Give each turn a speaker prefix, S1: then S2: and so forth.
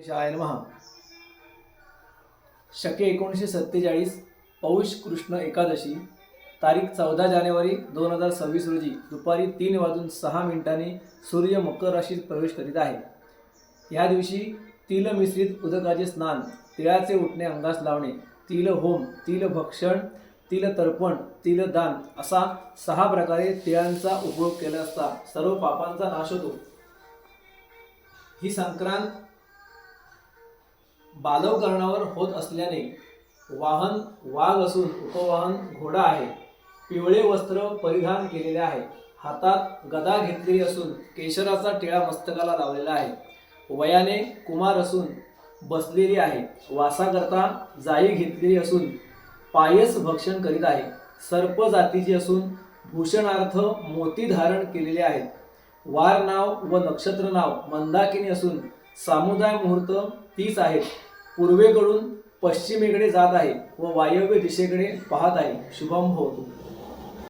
S1: Shy नमः. शके 1947 पौष कृष्ण एकादशी तारीख 14 जानेवारी 2026 रोजी दुपारी 3:06 सूर्य मकर राशीत प्रवेश करीत आहे. या दिवशी तिल मिश्रित उदकाचे स्नान, तिळाचे उटणे अंगास लावणे, तिल होम, तिल भक्षण, तिल तर्पण, तिल दान असा 6 प्रकारे तिळांचा उपयोग केला असता सर्व पापांचा नाश होतो. ही संक्रांत बालवकरणावर होत असल्याने वाहन वाघ असून उपवाहन घोडा आहे. पिवळे वस्त्र परिधान केलेले आहे. हातात गदा घेतलेली असून केशराचा टिळा मस्तकाला लावलेला आहे. वयाने कुमार असून बसलेली आहे. वासाकरता जाई घेतलेली असून पायस भक्षण करीत आहे. सर्प जातीची असून भूषणार्थ मोती धारण केलेले आहेत. वार नाव व नक्षत्र नाव मंदाकिनी असून सामुदाय मुहूर्त 30 आहेत. पूर्वेकडून पश्चिमेकडे जात आहे व वायव्य दिशेकडे पाहत आहे. शुभम भवतु.